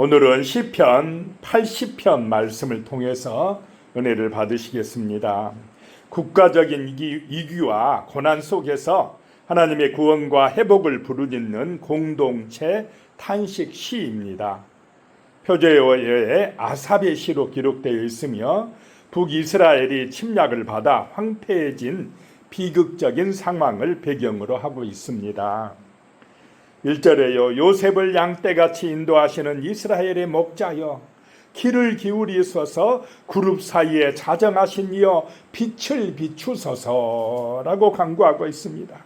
오늘은 시편 80편 말씀을 통해서 은혜를 받으시겠습니다. 국가적인 위기와 고난 속에서 하나님의 구원과 회복을 부르짖는 공동체 탄식 시입니다. 표제어의 아삽의 시로 기록되어 있으며 북이스라엘이 침략을 받아 황폐해진 비극적인 상황을 배경으로 하고 있습니다. 1절에요. 요셉을 양떼같이 인도하시는 이스라엘의 목자여, 귀를 기울이소서. 그룹 사이에 자정하신 이여 빛을 비추소서라고 간구하고 있습니다.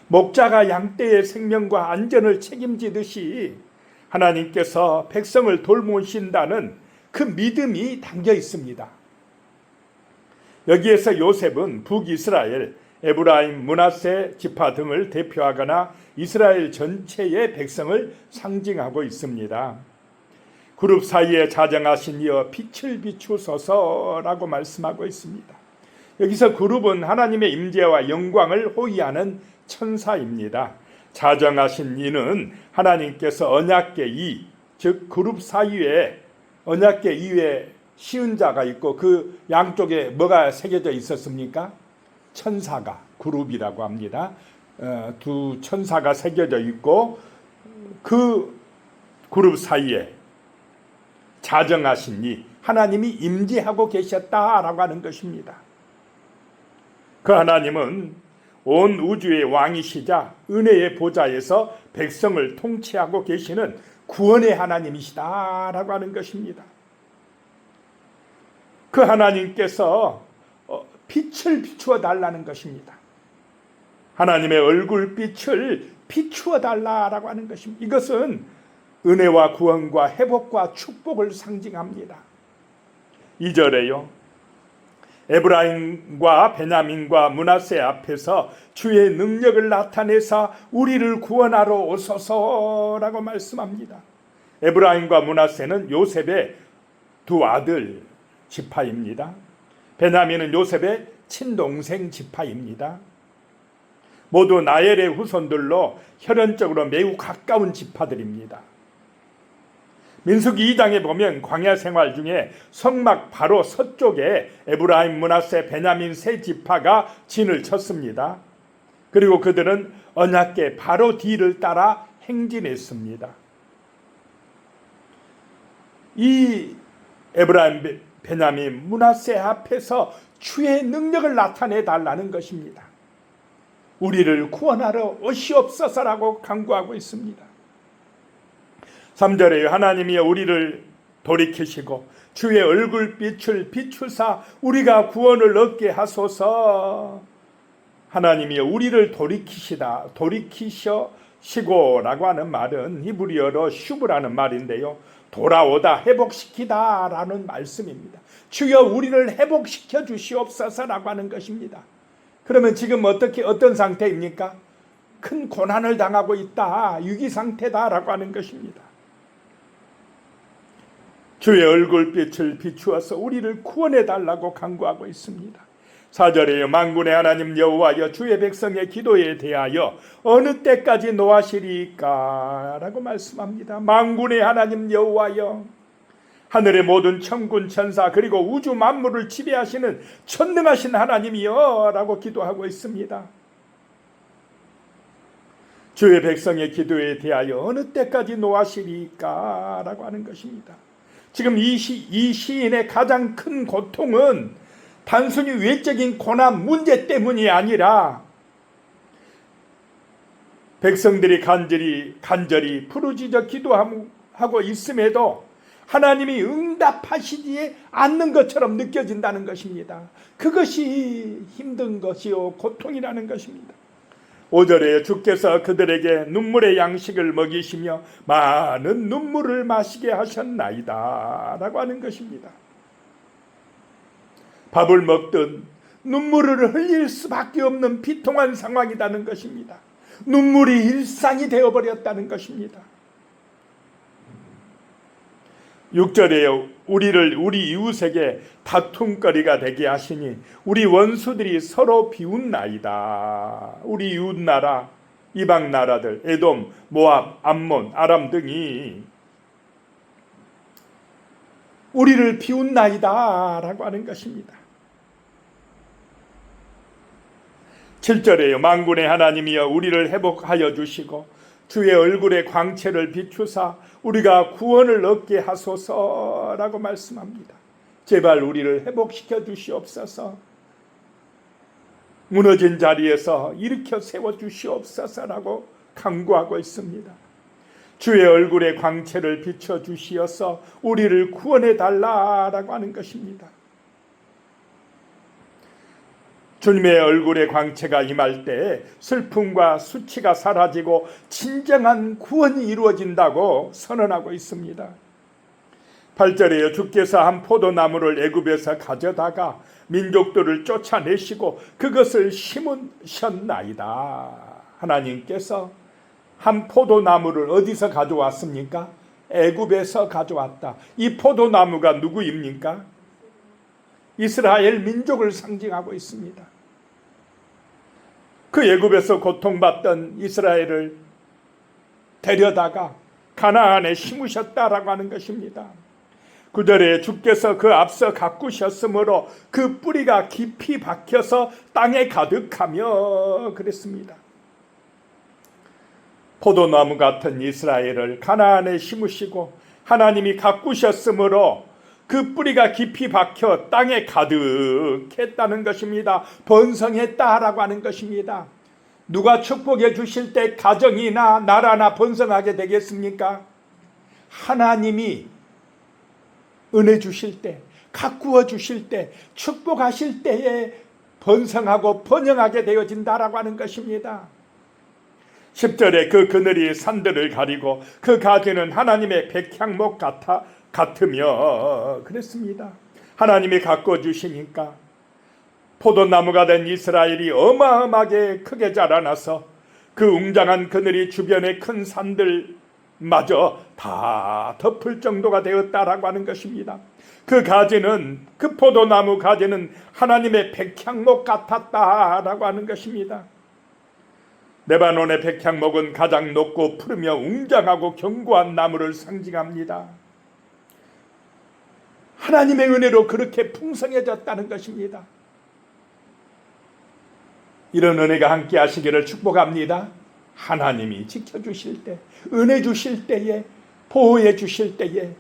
목자가 양떼의 생명과 안전을 책임지듯이 하나님께서 백성을 돌보신다는 그 믿음이 담겨 있습니다. 여기에서 요셉은 북이스라엘, 에브라임, 므낫세 지파 등을 대표하거나 이스라엘 전체의 백성을 상징하고 있습니다. 그룹 사이에 자정하신 이여 빛을 비추소서라고 말씀하고 있습니다. 여기서 그룹은 하나님의 임재와 영광을 호위하는 천사입니다. 자정하신 이는 하나님께서 언약궤 이, 즉 그룹 사이에 언약궤 이에 시은 자가 있고 그 양쪽에 뭐가 새겨져 있었습니까? 천사가, 그룹이라고 합니다. 두 천사가 새겨져 있고 그 그룹 사이에 자정하신 이, 하나님이 임재하고 계셨다라고 하는 것입니다. 그 하나님은 온 우주의 왕이시자 은혜의 보좌에서 백성을 통치하고 계시는 구원의 하나님이시다라고 하는 것입니다. 그 하나님께서 빛을 비추어 달라는 것입니다. 하나님의 얼굴빛을 비추어 달라라고 하는 것입니다. 이것은 은혜와 구원과 회복과 축복을 상징합니다. 2절에요. 에브라임과 베냐민과 므낫세 앞에서 주의 능력을 나타내사 우리를 구원하러 오소서라고 말씀합니다. 에브라임과 므낫세는 요셉의 두 아들 지파입니다. 베냐민은 요셉의 친동생 지파입니다. 모두 나엘의 후손들로 혈연적으로 매우 가까운 지파들입니다. 민수기 2장에 보면 광야 생활 중에 성막 바로 서쪽에 에브라임, 므낫세, 베냐민 세 지파가 진을 쳤습니다. 그리고 그들은 언약궤 바로 뒤를 따라 행진했습니다. 이 에브라임, 베냐민, 므낫세 앞에서 주의 능력을 나타내 달라는 것입니다. 우리를 구원하러 오시옵소서라고 간구하고 있습니다. 3절에 하나님이 우리를 돌이키시고 주의 얼굴빛을 비추사 우리가 구원을 얻게 하소서. 하나님이 우리를 돌이키시고라고 하는 말은 히브리어로 슈브라는 말인데요, 돌아오다, 회복시키다 라는 말씀입니다. 주여 우리를 회복시켜 주시옵소서라고 하는 것입니다. 그러면 지금 어떤 상태입니까? 큰 고난을 당하고 있다, 위기 상태다라고 하는 것입니다. 주의 얼굴빛을 비추어서 우리를 구원해 달라고 간구하고 있습니다. 4절에 만군의 하나님 여호와여, 주의 백성의 기도에 대하여 어느 때까지 노하시리까 라고 말씀합니다. 만군의 하나님 여호와여, 하늘의 모든 천군 천사 그리고 우주 만물을 지배하시는 전능하신 하나님이여 라고 기도하고 있습니다. 주의 백성의 기도에 대하여 어느 때까지 노하시리까 라고 하는 것입니다. 지금 이 시인의 가장 큰 고통은 단순히 외적인 고난 문제 때문이 아니라 백성들이 간절히 부르짖어 기도하고 있음에도 하나님이 응답하시지 않는 것처럼 느껴진다는 것입니다. 그것이 힘든 것이요 고통이라는 것입니다. 5절에 주께서 그들에게 눈물의 양식을 먹이시며 많은 눈물을 마시게 하셨나이다 라고 하는 것입니다. 밥을 먹든 눈물을 흘릴 수밖에 없는 비통한 상황이라는 것입니다. 눈물이 일상이 되어버렸다는 것입니다. 6절에요. 우리 이웃에게 다툼거리가 되게 하시니 우리 원수들이 서로 비웃나이다. 우리 이웃나라, 이방 나라들, 에돔, 모압, 암몬, 아람 등이 우리를 비웃나이다 라고 하는 것입니다. 7절에요. 만군의 하나님이여 우리를 회복하여 주시고 주의 얼굴의 광채를 비추사 우리가 구원을 얻게 하소서라고 말씀합니다. 제발 우리를 회복시켜 주시옵소서. 무너진 자리에서 일으켜 세워 주시옵소서라고 간구하고 있습니다. 주의 얼굴의 광채를 비춰 주시어서 우리를 구원해 달라라고 하는 것입니다. 주님의 얼굴의 광채가 임할 때 슬픔과 수치가 사라지고 진정한 구원이 이루어진다고 선언하고 있습니다. 8절에요. 주께서 한 포도나무를 애굽에서 가져다가 민족들을 쫓아내시고 그것을 심으셨나이다. 하나님께서 한 포도나무를 어디서 가져왔습니까? 애굽에서 가져왔다. 이 포도나무가 누구입니까? 이스라엘 민족을 상징하고 있습니다. 그 애굽에서 고통받던 이스라엘을 데려다가 가나안에 심으셨다라고 하는 것입니다. 9절에 주께서 그 앞서 가꾸셨으므로 그 뿌리가 깊이 박혀서 땅에 가득하며 그랬습니다. 포도나무 같은 이스라엘을 가나안에 심으시고 하나님이 가꾸셨으므로 그 뿌리가 깊이 박혀 땅에 가득했다는 것입니다. 번성했다라고 하는 것입니다. 누가 축복해 주실 때 가정이나 나라나 번성하게 되겠습니까? 하나님이 은혜 주실 때, 가꾸어 주실 때, 축복하실 때에 번성하고 번영하게 되어진다라고 하는 것입니다. 10절에 그 그늘이 산들을 가리고 그 가지는 하나님의 백향목 같으며 그랬습니다. 하나님이 가꾸어 주시니까 포도나무가 된 이스라엘이 어마어마하게 크게 자라나서 그 웅장한 그늘이 주변의 큰 산들마저 다 덮을 정도가 되었다라고 하는 것입니다. 그 가지는, 그 포도나무 가지는 하나님의 백향목 같았다라고 하는 것입니다. 레바논의 백향목은 가장 높고 푸르며 웅장하고 견고한 나무를 상징합니다. 하나님의 은혜로 그렇게 풍성해졌다는 것입니다. 이런 은혜가 함께 하시기를 축복합니다. 하나님이 지켜주실 때, 은혜 주실 때에, 보호해 주실 때에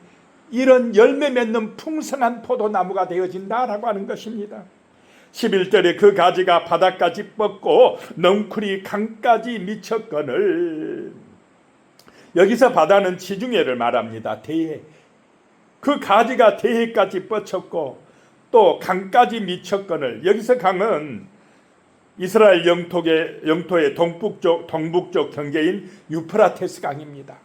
이런 열매 맺는 풍성한 포도나무가 되어진다라고 하는 것입니다. 11절에 그 가지가 바닥까지 뻗고 넝쿨이 강까지 미쳤거늘. 여기서 바다는 지중해를 말합니다. 대해. 그 가지가 대해까지 뻗쳤고 또 강까지 미쳤거늘. 여기서 강은 이스라엘 영토의 동북쪽 경계인 유프라테스 강입니다.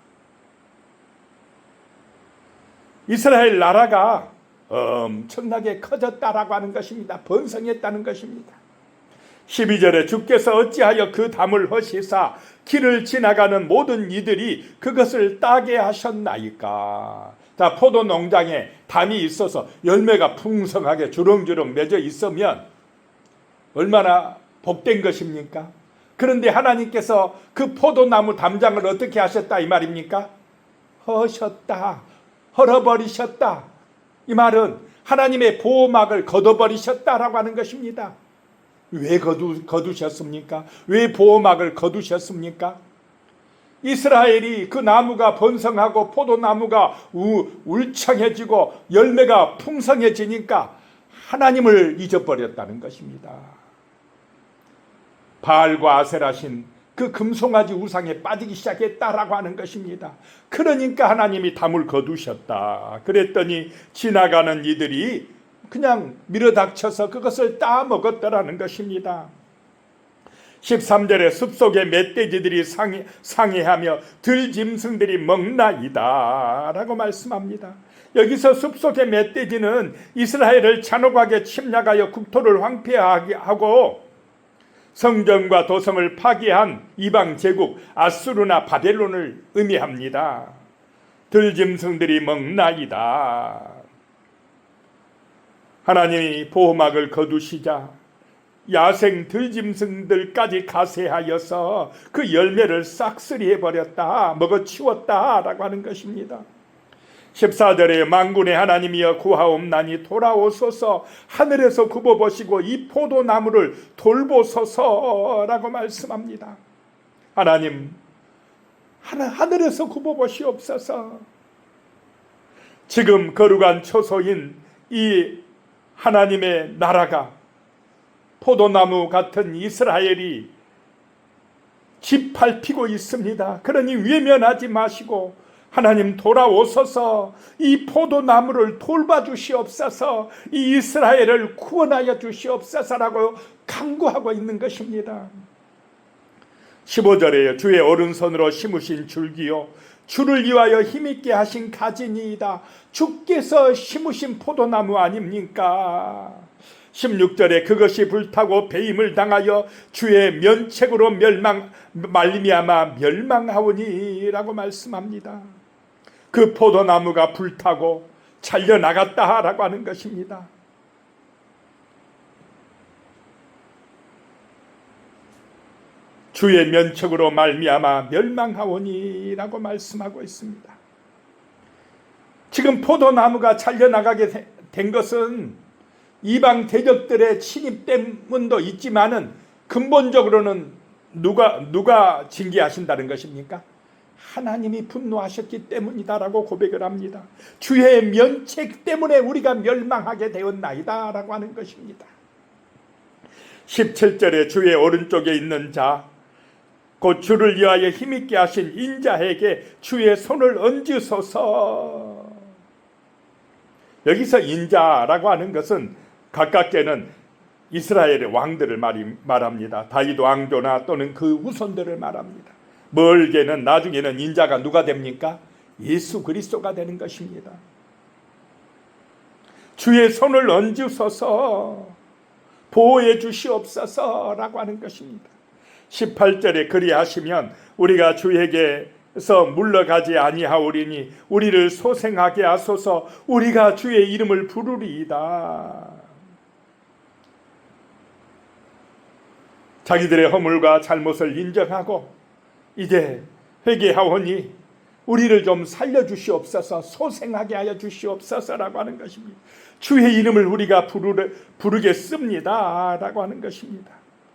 이스라엘 나라가 엄청나게 커졌다라고 하는 것입니다. 번성했다는 것입니다. 12절에 주께서 어찌하여 그 담을 허시사 길을 지나가는 모든 이들이 그것을 따게 하셨나이까. 자, 포도 농장에 담이 있어서 열매가 풍성하게 주렁주렁 맺어 있으면 얼마나 복된 것입니까? 그런데 하나님께서 그 포도나무 담장을 어떻게 하셨다 이 말입니까? 허셨다, 헐어버리셨다. 이 말은 하나님의 보호막을 걷어버리셨다라고 하는 것입니다. 왜 거두셨습니까? 왜 보호막을 거두셨습니까? 이스라엘이 그 나무가 번성하고 포도나무가 울창해지고 열매가 풍성해지니까 하나님을 잊어버렸다는 것입니다. 바알과 아세라신 그 금송아지 우상에 빠지기 시작했다라고 하는 것입니다. 그러니까 하나님이 담을 거두셨다. 그랬더니 지나가는 이들이 그냥 밀어닥쳐서 그것을 따먹었더라는 것입니다. 13절에 숲속의 멧돼지들이 상해하며 들짐승들이 먹나이다 라고 말씀합니다. 여기서 숲속의 멧돼지는 이스라엘을 잔혹하게 침략하여 국토를 황폐하게 하고 성전과 도성을 파괴한 이방 제국 아수르나 바벨론을 의미합니다. 들짐승들이 먹나이다. 하나님이 보호막을 거두시자 야생 들짐승들까지 가세하여서 그 열매를 싹쓸이 해버렸다, 먹어치웠다라고 하는 것입니다. 14절에 만군의 하나님이여 구하옵나니 돌아오소서, 하늘에서 굽어보시고 이 포도나무를 돌보소서라고 말씀합니다. 하나님, 하늘에서 굽어보시옵소서. 지금 거룩한 처소인 이 하나님의 나라가, 포도나무 같은 이스라엘이 짓밟히고 있습니다. 그러니 외면하지 마시고 하나님 돌아오소서, 이 포도나무를 돌봐주시옵소서, 이 이스라엘을 구원하여 주시옵소서라고 간구하고 있는 것입니다. 15절에 주의 오른손으로 심으신 줄기요 주를 위하여 힘있게 하신 가지니이다. 주께서 심으신 포도나무 아닙니까? 16절에 그것이 불타고 배임을 당하여 주의 면책으로 말미암아 멸망하오니라고 말씀합니다. 그 포도나무가 불타고 잘려나갔다라고 하는 것입니다. 주의 면책으로 말미암아 멸망하오니라고 말씀하고 있습니다. 지금 포도나무가 잘려나가게 된 것은 이방 대적들의 침입 때문도 있지만은 근본적으로는 누가 징계하신다는 것입니까? 하나님이 분노하셨기 때문이다라고 고백을 합니다. 주의 면책 때문에 우리가 멸망하게 되었나이다 라고 하는 것입니다. 17절에 주의 오른쪽에 있는 자, 곧 주를 위하여 힘있게 하신 인자에게 주의 손을 얹으소서. 여기서 인자라고 하는 것은 가깝게는 이스라엘의 왕들을 말합니다. 다윗 왕조나 또는 그 후손들을 말합니다. 멀게는 나중에는 인자가 누가 됩니까? 예수 그리스도가 되는 것입니다. 주의 손을 얹으소서, 보호해 주시옵소서라고 하는 것입니다. 18절에 그리하시면 우리가 주에게서 물러가지 아니하오리니 우리를 소생하게 하소서, 우리가 주의 이름을 부르리이다. 자기들의 허물과 잘못을 인정하고 이제 회개하오니 우리를 좀 살려주시옵소서, 소생하게 하여 주시옵소서라고 하는 것입니다. 주의 이름을 우리가 부르겠습니다 라고 하는 것입니다.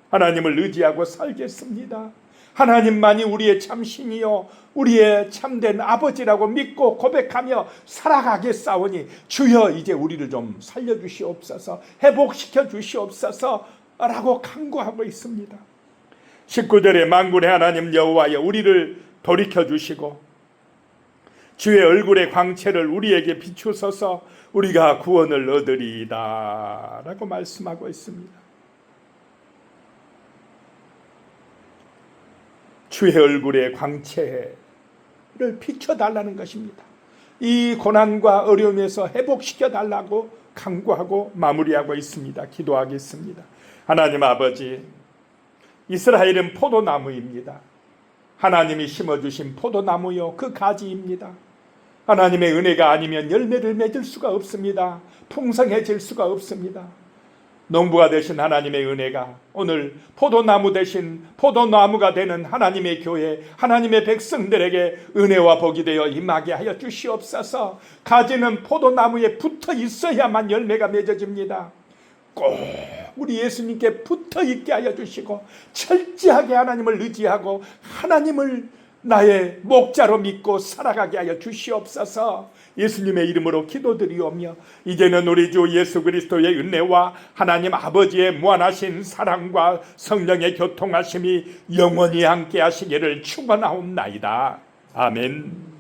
하나님을 의지하고 살겠습니다. 하나님만이 우리의 참신이요 우리의 참된 아버지라고 믿고 고백하며 살아가겠사오니 주여 이제 우리를 좀 살려주시옵소서, 회복시켜 주시옵소서 라고 간구하고 있습니다. 19절에 만군의 하나님 여호와여 우리를 돌이켜주시고 주의 얼굴의 광채를 우리에게 비추소서, 우리가 구원을 얻으리이다 라고 말씀하고 있습니다. 주의 얼굴의 광채를 비춰달라는 것입니다. 이 고난과 어려움에서 회복시켜달라고 간구하고 마무리하고 있습니다. 기도하겠습니다. 하나님 아버지, 이스라엘은 포도나무입니다. 하나님이 심어주신 포도나무요 그 가지입니다. 하나님의 은혜가 아니면 열매를 맺을 수가 없습니다. 풍성해질 수가 없습니다. 농부가 되신 하나님의 은혜가 오늘 포도나무 대신 포도나무가 되는 하나님의 교회, 하나님의 백성들에게 은혜와 복이 되어 임하게 하여 주시옵소서. 가지는 포도나무에 붙어 있어야만 열매가 맺어집니다. 꼭 우리 예수님께 붙어 있게 하여 주시고 철저하게 하나님을 의지하고 하나님을 나의 목자로 믿고 살아가게 하여 주시옵소서. 예수님의 이름으로 기도드리오며 이제는 우리 주 예수 그리스도의 은혜와 하나님 아버지의 무한하신 사랑과 성령의 교통하심이 영원히 함께 하시기를 축원하옵나이다. 아멘.